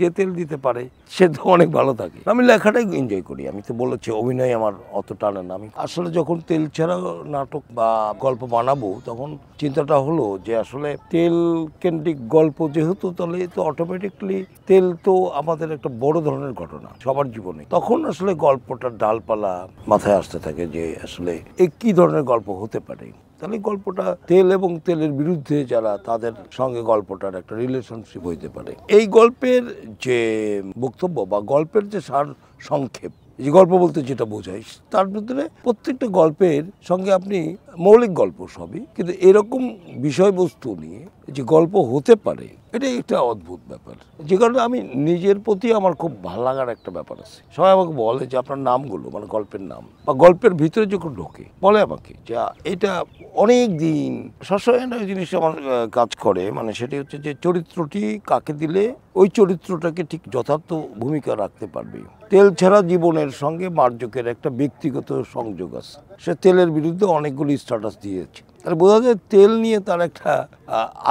যে তেল দিতে পারে সে তো অনেক ভালো থাকে। আমি লেখাটাই এনজয় করি। আমি তো বলেছি অভিনয় আমার অত টানে না। আমি আসলে যখন তেল ছাড়া নাটক বা গল্প বানাবো তখন চিন্তাটা হলো যে আসলে তেল কেন্দ্রিক গল্প যেহেতু, তাহলে তো অটোমেটিকলি তেল তো আমাদের একটা বড় ধরনের ঘটনা সবার জীবনে। তখন আসলে গল্পটার ডালপালা মাথায় আসতে থাকে যে আসলে কি ধরনের গল্প হতে পারে। তাহলে গল্পটা তেল এবং তেলের বিরুদ্ধে যারা, তাদের সঙ্গে গল্পটার একটা রিলেশনশিপ হইতে পারে। এই গল্পের যে বক্তব্য বা গল্পের যে সার সংক্ষেপ, যে গল্প বলতে যেটা বোঝায়, তার ভিতরে প্রত্যেকটা গল্পের সঙ্গে আপনি মৌলিক গল্প সবই, কিন্তু এরকম বিষয়বস্তু নিয়ে যে গল্প হতে পারে, এটাই একটা অদ্ভুত ব্যাপার। যে কারণে আমি নিজের প্রতি আমার খুব ভালো লাগার একটা ব্যাপার আছে। সবাই আমাকে বলে যে আপনার নামগুলো, মানে গল্পের নাম বা গল্পের ভিতরে যখন ঢোকে, বলে আমাকে যে এটা অনেক দিন সবসময় জিনিস আমার কাজ করে, মানে সেটি হচ্ছে যে চরিত্রটি কাকে দিলে ওই চরিত্রটাকে ঠিক যথার্থ ভূমিকা রাখতে পারবে। তেল ছাড়া জীবনের সঙ্গে মার্জকের একটা ব্যক্তিগত সংযোগ আছে। সে তেলের বিরুদ্ধে অনেকগুলি স্ট্যাটাস দিয়েছে। তাহলে বোঝা যায় তেল নিয়ে তার একটা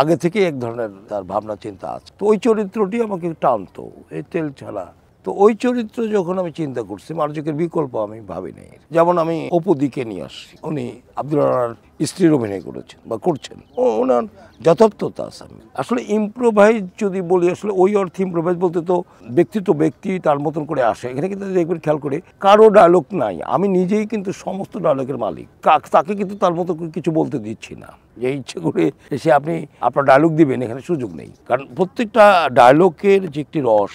আগে থেকে এক ধরনের তার ভাবনা চিন্তা আছে। তো ওই চরিত্রটি আমাকে টানতো এই তেল ছাড়া। তো ওই চরিত্র যখন আমি চিন্তা করছি, মার্জকের বিকল্প আমি ভাবিনি। যেমন আমি অপুদিকে নিয়ে আসছি, উনি আব্দুল রানার স্ত্রীর অভিনয় করেছেন বা করছেন, ওনার যথার্থতা আছে। আসলে ইম্প্রোভাইজ যদি বলি, আসলে ওই অর্থে ইম্প্রোভাইজ বলতে তো ব্যক্তি তো ব্যক্তি তার মতন করে আসে। এখানে কিন্তু দেখবেন খেয়াল করে কারো ডায়লগ নাই, আমি নিজেই কিন্তু সমস্ত ডায়লগের মালিক। তাকে কিন্তু তার মতো কিছু বলতে দিচ্ছি না যে ইচ্ছে করে এসে আপনি আপনার ডায়লগ দিবেন, এখানে সুযোগ নেই। কারণ প্রত্যেকটা ডায়লগের যে একটি রস,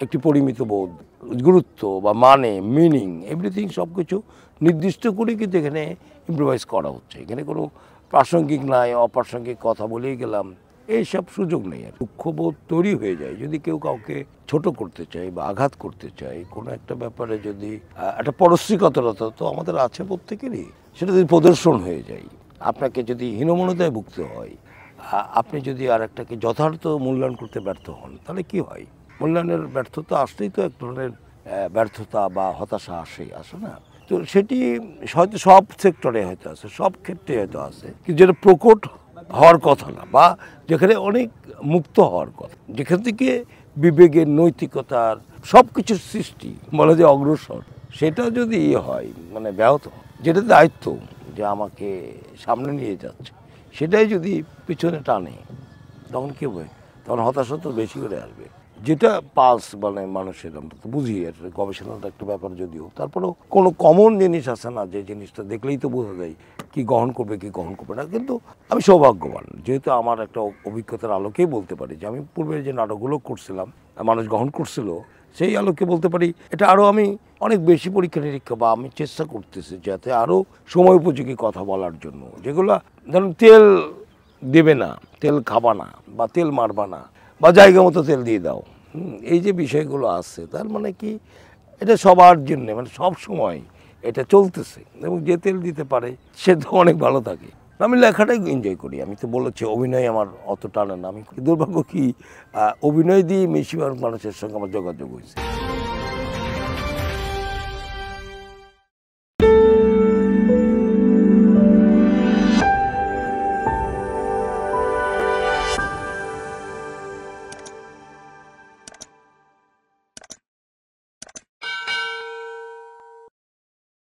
একটি পরিমিত বোধ, গুরুত্ব বা মানে, মিনিং, এভরিথিং সব কিছু নির্দিষ্ট করে কিন্তু এখানে ইম্প্রোভাইজ করা হচ্ছে। এখানে কোনো প্রাসঙ্গিক নাই, অপ্রাসঙ্গিক কথা বলেই গেলাম, এইসব সুযোগ নেই। আর দুঃখবোধ তৈরি হয়ে যায় যদি কেউ কাউকে ছোট করতে চায় বা আঘাত করতে চায় কোনো একটা ব্যাপারে। যদি একটা পরশ্রীকতরতা তো আমাদের আছে প্রত্যেকেরই, সেটা যদি প্রদর্শন হয়ে যায়, আপনাকে যদি হীনমন্যতায় ভুগতে হয়, আপনি যদি আর একটাকে যথার্থ মূল্যায়ন করতে ব্যর্থ হন, তাহলে কি হয়? মূল্যায়নের ব্যর্থতা আসলেই তো এক ধরনের ব্যর্থতা বা হতাশা আসে না? তো সেটি হয়তো সব সেক্টরে হয়তো আছে, সব ক্ষেত্রে হয়তো আছে, কিন্তু যেটা প্রকট হওয়ার কথা না, বা যেখানে অনেক মুক্ত হওয়ার কথা, যেখান থেকে বিবেকের, নৈতিকতার সব কিছুর সৃষ্টি বলা যায় অগ্রসর, সেটা যদি হয়, মানে ব্যাহত, যেটা দায়িত্ব যে আমাকে সামনে নিয়ে যাচ্ছে, সেটাই যদি পিছনে টানে, তখন কী হবে? তখন হতাশা তো বেশি করে আসবে। যেটা পালস মানে মানুষের, আমরা তো বুঝি এটা গবেষণার একটা ব্যাপার যদিও, তারপরেও কোনো কমন জিনিস আছে না, যে জিনিসটা দেখলেই তো বোঝা যায় কি গ্রহণ করবে কি গ্রহণ করবে না। কিন্তু আমি সৌভাগ্যবান, যেহেতু আমার একটা অভিজ্ঞতার আলোকেই বলতে পারি যে আমি পূর্বে যে নাটকগুলো করছিলাম, মানুষ গ্রহণ করছিল, সেই আলোকে বলতে পারি এটা আরও আমি অনেক বেশি পরীক্ষা নিরীক্ষা বা আমি চেষ্টা করতেছি যাতে আরও সময় উপযোগী কথা বলার জন্য, যেগুলো ধরুন তেল দেবে না, তেল খাবা না, বা তেল মারবা না, বা জায়গা মতো তেল দিয়ে দাও, এই যে বিষয়গুলো আছে, তার মানে কি এটা সবার জন্য, মানে সব সময় এটা চলতেছে। এবং যে তেল দিতে পারে সে তো অনেক ভালো থাকে। আমি লেখাটাই এনজয় করি। আমি তো বলেছি অভিনয় আমার অত টানে না। আমি দুর্ভাগ্য কি অভিনয় দিয়ে বেশিরভাগ মানুষের সঙ্গে আমার যোগাযোগ হয়েছে।